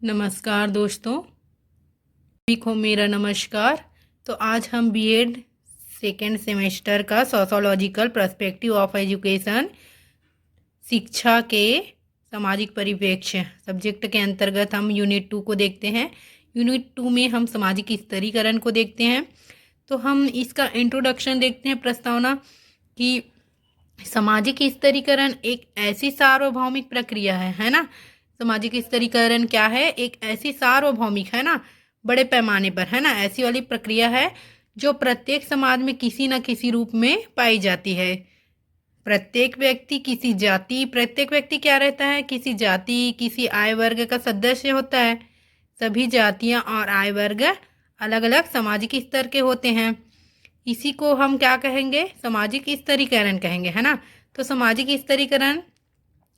नमस्कार दोस्तों, सभी को मेरा नमस्कार। तो आज हम बीएड सेकेंड सेमेस्टर का सोशोलॉजिकल पर्सपेक्टिव ऑफ एजुकेशन शिक्षा के सामाजिक परिप्रेक्ष्य सब्जेक्ट के अंतर्गत हम यूनिट 2 को देखते हैं। यूनिट 2 में हम सामाजिक स्तरीकरण को देखते हैं। तो हम इसका इंट्रोडक्शन देखते हैं, प्रस्तावना कि सामाजिक स्तरीकरण एक ऐसी सार्वभौमिक प्रक्रिया है ना। सामाजिक स्तरीकरण क्या है? एक ऐसी सार्वभौमिक, है ना, बड़े पैमाने पर, है ना, ऐसी वाली प्रक्रिया है जो प्रत्येक समाज में किसी न किसी रूप में पाई जाती है। प्रत्येक व्यक्ति क्या रहता है? किसी जाति, किसी आय वर्ग का सदस्य होता है। सभी जातियां और आय वर्ग अलग अलग सामाजिक स्तर के होते हैं। इसी को हम क्या कहेंगे? सामाजिक स्तरीकरण कहेंगे, है ना। तो सामाजिक स्तरीकरण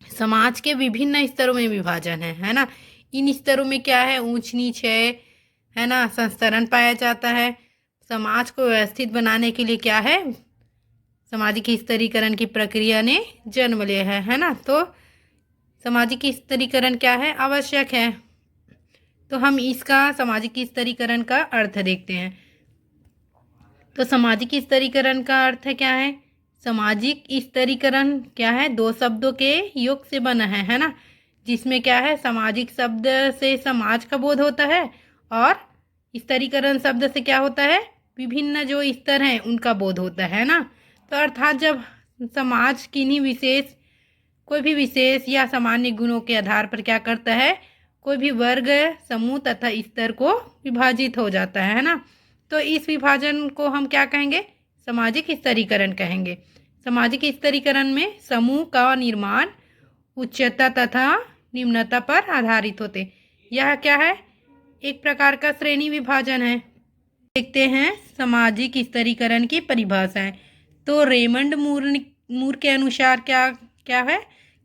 समाज के विभिन्न स्तरों में विभाजन है ना। इन स्तरों में क्या है? ऊंच नीच है ना, संस्तरण पाया जाता है। समाज को व्यवस्थित बनाने के लिए क्या है? सामाजिक स्तरीकरण की प्रक्रिया ने जन्म लिया है ना। तो सामाजिक स्तरीकरण क्या है? आवश्यक है। तो हम इसका सामाजिक स्तरीकरण का अर्थ देखते हैं। तो सामाजिक स्तरीकरण का अर्थ क्या है? सामाजिक स्तरीकरण क्या है? दो शब्दों के योग से बना है ना। जिसमें क्या है? सामाजिक शब्द से समाज का बोध होता है और स्तरीकरण शब्द से क्या होता है? विभिन्न जो स्तर हैं उनका बोध होता है ना। तो अर्थात जब समाज कोई भी विशेष या सामान्य गुणों के आधार पर क्या करता है? कोई भी वर्ग, समूह तथा स्तर को विभाजित हो जाता है ना। तो इस विभाजन को हम क्या कहेंगे? सामाजिक स्तरीकरण कहेंगे। सामाजिक स्तरीकरण में समूह का निर्माण उच्चता तथा निम्नता पर आधारित होते। यह क्या है? एक प्रकार का श्रेणी विभाजन है। देखते हैं सामाजिक स्तरीकरण की परिभाषाएं। तो रेमंड मूर के अनुसार क्या है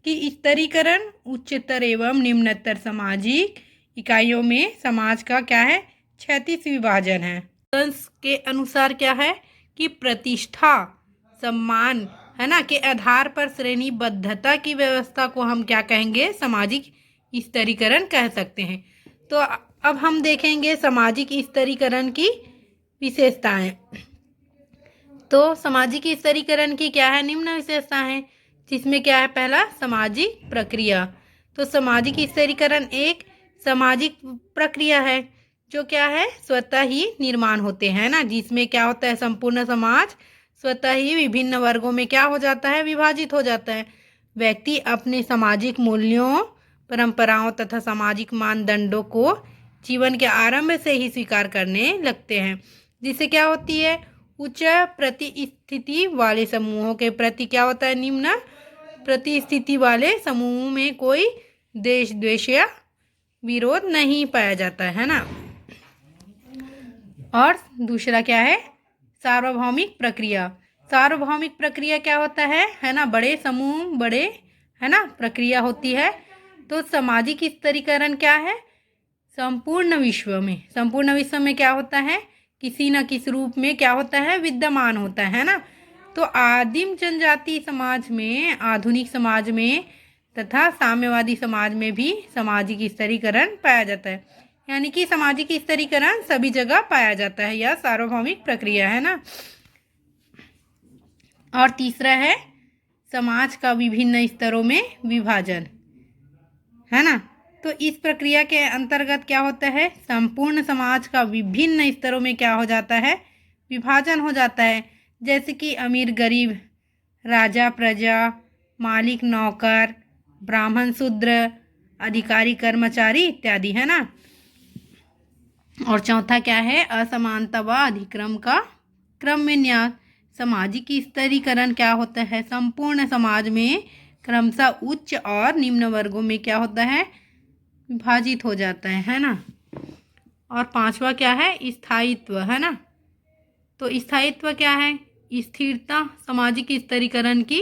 कि स्तरीकरण उच्चतर एवं निम्नतर सामाजिक इकाइयों में समाज का क्या है? क्षैतिज विभाजन है। के अनुसार क्या है कि प्रतिष्ठा, सम्मान, है ना, के आधार पर श्रेणीबद्धता की व्यवस्था को हम क्या कहेंगे? सामाजिक स्तरीकरण कह सकते हैं। तो अब हम देखेंगे सामाजिक स्तरीकरण की विशेषताएं। तो सामाजिक स्तरीकरण की क्या है? निम्न विशेषता है, जिसमें क्या है? पहला, सामाजिक प्रक्रिया। तो सामाजिक स्तरीकरण एक सामाजिक प्रक्रिया है जो क्या है? स्वतः ही निर्माण होते हैं ना। जिसमें क्या होता है? संपूर्ण समाज स्वतः ही विभिन्न वर्गों में क्या हो जाता है? विभाजित हो जाता है। व्यक्ति अपने सामाजिक मूल्यों, परंपराओं तथा सामाजिक मानदंडों को जीवन के आरंभ से ही स्वीकार करने लगते हैं। जिससे क्या होती है? उच्च प्रतिस्थिति वाले समूहों के प्रति क्या होता है? निम्न प्रतिस्थिति वाले समूह में कोई देश द्वेष या विरोध नहीं पाया जाता है ना। और दूसरा क्या है? सार्वभौमिक प्रक्रिया। सार्वभौमिक प्रक्रिया क्या होता है ना, बड़े समूह, बड़े, है ना, प्रक्रिया होती है। तो सामाजिक स्तरीकरण क्या है? संपूर्ण विश्व में क्या होता है? किसी न किसी रूप में क्या होता है? विद्यमान होता है ना। तो आदिम जनजाति समाज में, आधुनिक समाज में तथा साम्यवादी समाज में भी सामाजिक स्तरीकरण पाया जाता है। यानी कि सामाजिक स्तरीकरण सभी जगह पाया जाता है। यह सार्वभौमिक प्रक्रिया है ना। और तीसरा है समाज का विभिन्न स्तरों में विभाजन, है ना। तो इस प्रक्रिया के अंतर्गत क्या होता है? संपूर्ण समाज का विभिन्न स्तरों में क्या हो जाता है? विभाजन हो जाता है। जैसे कि अमीर गरीब, राजा प्रजा, मालिक नौकर, ब्राह्मण शूद्र, अधिकारी कर्मचारी इत्यादि, है ना। और चौथा क्या है? असमानता व अधिक्रम का क्रम विन्यास। सामाजिक स्तरीकरण क्या होता है? संपूर्ण समाज में क्रमशः उच्च और निम्न वर्गों में क्या होता है? विभाजित हो जाता है ना। और पांचवा क्या है? स्थायित्व, है ना। तो स्थायित्व क्या है? स्थिरता सामाजिक स्तरीकरण की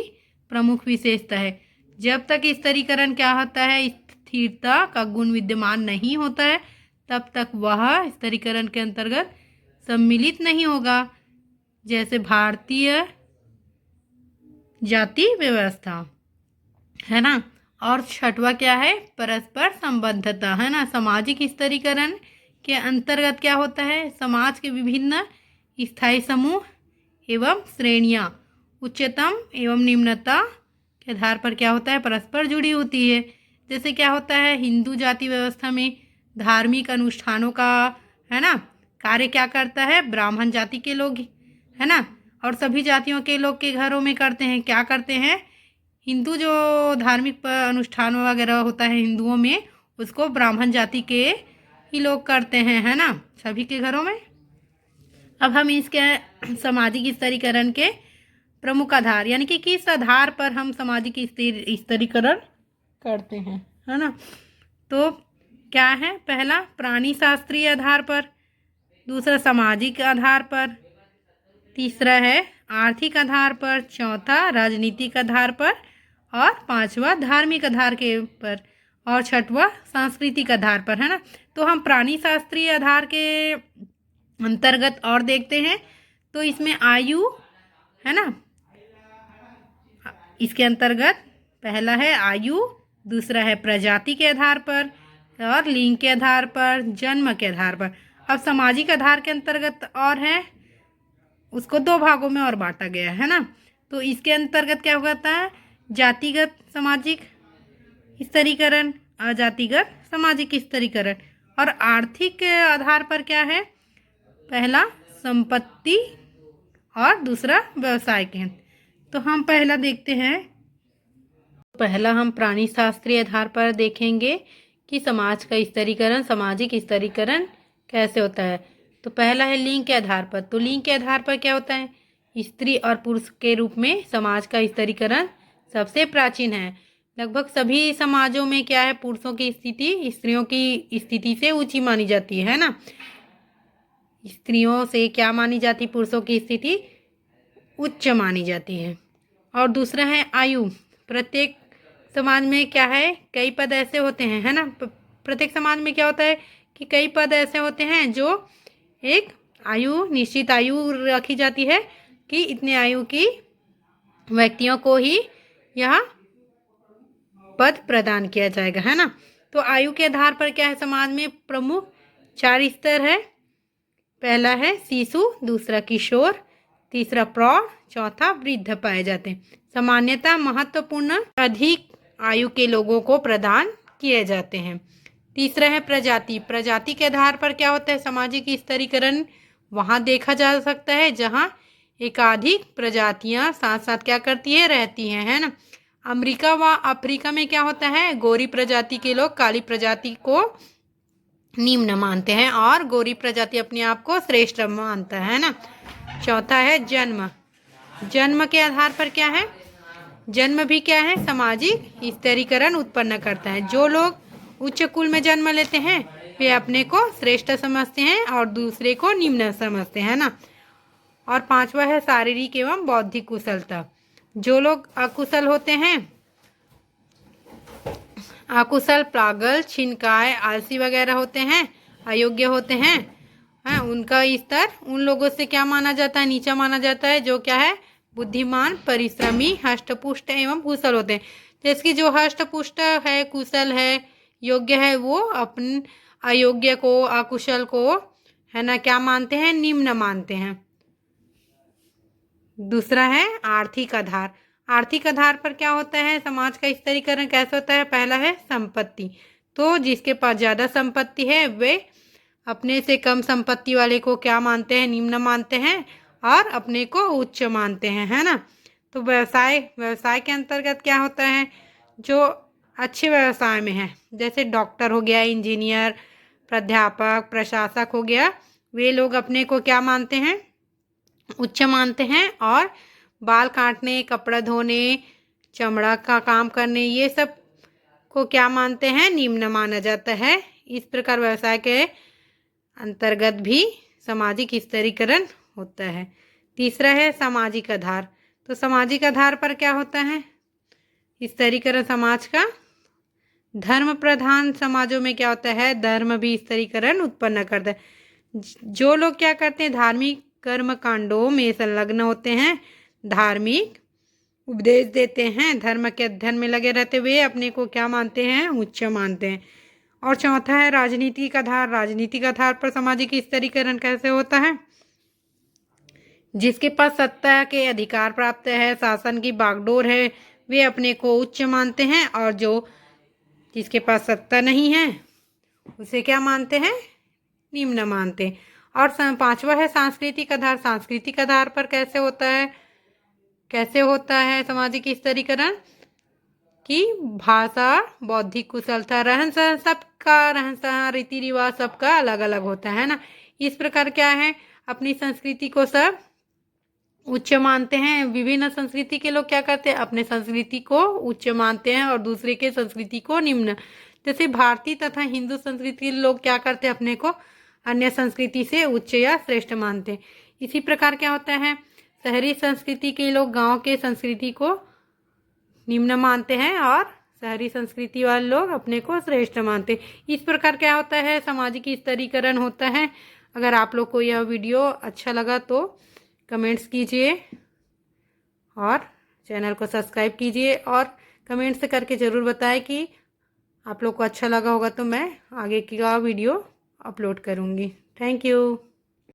प्रमुख विशेषता है। जब तक स्तरीकरण क्या होता है? स्थिरता का गुण विद्यमान नहीं होता है, तब तक वह स्तरीकरण के अंतर्गत सम्मिलित नहीं होगा। जैसे भारतीय जाति व्यवस्था, है ना। और छठवा क्या है, परस्पर संबद्धता, है ना। सामाजिक स्तरीकरण के अंतर्गत क्या होता है, समाज के विभिन्न स्थायी समूह एवं श्रेणियाँ उच्चतम एवं निम्नता के आधार पर क्या होता है, परस्पर जुड़ी होती है। जैसे क्या होता है, हिंदू जाति व्यवस्था में धार्मिक अनुष्ठानों का, है ना, कार्य क्या करता है, ब्राह्मण जाति के लोग, है ना, और सभी जातियों के लोग के घरों में करते हैं। क्या करते हैं, हिंदू जो धार्मिक अनुष्ठान वगैरह होता है हिंदुओं में, उसको ब्राह्मण जाति के ही लोग करते हैं, है ना, सभी के घरों में। अब हम इसके सामाजिक स्तरीकरण के प्रमुख आधार, यानी कि किस आधार पर हम सामाजिक स्तरीकरण करते हैं, है ना। तो क्या है, पहला प्राणी शास्त्रीय आधार पर, दूसरा सामाजिक आधार पर, तीसरा है आर्थिक आधार पर, चौथा राजनीतिक आधार पर, और पांचवा धार्मिक आधार के पर, और छठवा सांस्कृतिक आधार पर, है ना। तो हम प्राणी शास्त्रीय आधार के अंतर्गत और देखते हैं तो इसमें आयु, है ना, इसके अंतर्गत पहला है आयु, दूसरा है प्रजाति के आधार पर, और लिंग के आधार पर, जन्म के आधार पर। अब सामाजिक आधार के अंतर्गत और है, उसको दो भागों में और बांटा गया है ना। तो इसके अंतर्गत क्या होता है, जातिगत सामाजिक स्तरीकरण, अजातिगत सामाजिक स्तरीकरण। और आर्थिक आधार पर क्या है, पहला संपत्ति और दूसरा व्यवसाय के। तो हम पहला देखते हैं, पहला हम प्राणी शास्त्रीय आधार पर देखेंगे कि समाज का स्तरीकरण, सामाजिक स्तरीकरण कैसे होता है। तो पहला है लिंग के आधार पर। तो लिंग के आधार पर क्या होता है, स्त्री और पुरुष के रूप में समाज का स्तरीकरण सबसे प्राचीन है। लगभग सभी समाजों में क्या है, पुरुषों की स्थिति स्त्रियों की स्थिति से ऊंची मानी जाती है ना। स्त्रियों से क्या मानी जाती, पुरुषों की स्थिति उच्च मानी जाती है। और दूसरा है आयु। प्रत्येक समाज में क्या है, कई पद ऐसे होते हैं, है ना। प्रत्येक समाज में क्या होता है कि कई पद ऐसे होते हैं जो एक आयु, निश्चित आयु रखी जाती है कि इतने आयु की व्यक्तियों को ही यह पद प्रदान किया जाएगा, है ना। तो आयु के आधार पर क्या है, समाज में प्रमुख 4 स्तर है। पहला है शिशु, दूसरा किशोर, तीसरा प्रौढ़, चौथा वृद्ध पाए जाते हैं। सामान्यतः महत्वपूर्ण अधिक आयु के लोगों को प्रदान किए जाते हैं। तीसरा है प्रजाति। प्रजाति के आधार पर क्या होता है, सामाजिक स्तरीकरण वहाँ देखा जा सकता है जहाँ एकाधिक प्रजातियाँ साथ साथ क्या करती है, रहती हैं, है ना। अमेरिका व अफ्रीका में क्या होता है, गोरी प्रजाति के लोग काली प्रजाति को निम्न मानते हैं और गोरी प्रजाति अपने आप को श्रेष्ठ मानता है ना। चौथा है जन्म। जन्म के आधार पर क्या है, जन्म भी क्या है, सामाजिक स्तरीकरण उत्पन्न करता है। जो लोग उच्च कुल में जन्म लेते हैं वे अपने को श्रेष्ठ समझते हैं और दूसरे को निम्न समझते हैं ना। और पांचवा है शारीरिक एवं बौद्धिक कुशलता। जो लोग अकुशल होते हैं, अकुशल, पागल, छिनकाय, आलसी वगैरह होते हैं, अयोग्य होते हैं, उनका स्तर उन लोगों से क्या माना जाता है, नीचा माना जाता है। जो क्या है, बुद्धिमान, परिश्रमी, हष्टपुष्ट एवं कुशल होते हैं। जैसे कि जो हष्टपुष्ट है, कुशल है, योग्य है, वो अपन अयोग्य को, अकुशल को, है ना, क्या मानते हैं, निम्न मानते हैं। दूसरा है आर्थिक आधार। आर्थिक आधार पर क्या होता है, समाज का स्तरीकरण कैसे होता है। पहला है संपत्ति। तो जिसके पास ज़्यादा संपत्ति है वे अपने से कम संपत्ति वाले को क्या मानते हैं, निम्न मानते हैं, और अपने को उच्च मानते हैं, है ना। तो व्यवसाय। व्यवसाय के अंतर्गत क्या होता है, जो अच्छे व्यवसाय में है, जैसे डॉक्टर हो गया, इंजीनियर, प्राध्यापक, प्रशासक हो गया, वे लोग अपने को क्या मानते हैं, उच्च मानते हैं। और बाल काटने, कपड़ा धोने, चमड़ा का काम करने, ये सब को क्या मानते हैं, निम्न माना जाता है। इस प्रकार व्यवसाय के अंतर्गत भी सामाजिक स्तरीकरण होता है। तीसरा है सामाजिक आधार। तो सामाजिक आधार पर क्या होता है स्तरीकरण समाज का। धर्म प्रधान समाजों में क्या होता है, धर्म भी स्तरीकरण उत्पन्न करता है। जो लोग क्या करते हैं, धार्मिक कर्म कांडों में संलग्न होते हैं, धार्मिक उपदेश देते हैं, धर्म के अध्ययन में लगे रहते हुए अपने को क्या मानते हैं, उच्च मानते हैं। और चौथा है राजनीतिक आधार। राजनीतिक आधार पर सामाजिक स्तरीकरण कैसे होता है? जिसके पास सत्ता के अधिकार प्राप्त है, शासन की बागडोर है, वे अपने को उच्च मानते हैं, और जिसके पास सत्ता नहीं है उसे क्या मानते हैं, निम्न मानते हैं। और पांचवा है सांस्कृतिक आधार। सांस्कृतिक आधार पर कैसे होता है सामाजिक स्तरीकरण? कि भाषा, बौद्धिक कुशलता, रहन सहन, रीति रिवाज सबका अलग अलग होता है ना। इस प्रकार क्या है, अपनी संस्कृति को सब उच्च मानते हैं। विभिन्न संस्कृति के लोग क्या करते हैं, अपने संस्कृति को उच्च मानते हैं और दूसरे के संस्कृति को निम्न। जैसे भारतीय तथा हिंदू संस्कृति के लोग क्या करते हैं, अपने को अन्य संस्कृति से उच्च या श्रेष्ठ मानते हैं। इसी प्रकार क्या होता है, शहरी संस्कृति के लोग गांव के संस्कृति को निम्न मानते हैं और शहरी संस्कृति वाले लोग अपने को श्रेष्ठ मानते हैं। इस प्रकार क्या होता है, सामाजिक स्तरीकरण होता है। अगर आप लोग को यह वीडियो अच्छा लगा तो कमेंट्स कीजिए और चैनल को सब्सक्राइब कीजिए, और कमेंट्स करके ज़रूर बताएं कि आप लोग को अच्छा लगा होगा तो मैं आगे का वीडियो अपलोड करूँगी। Thank you.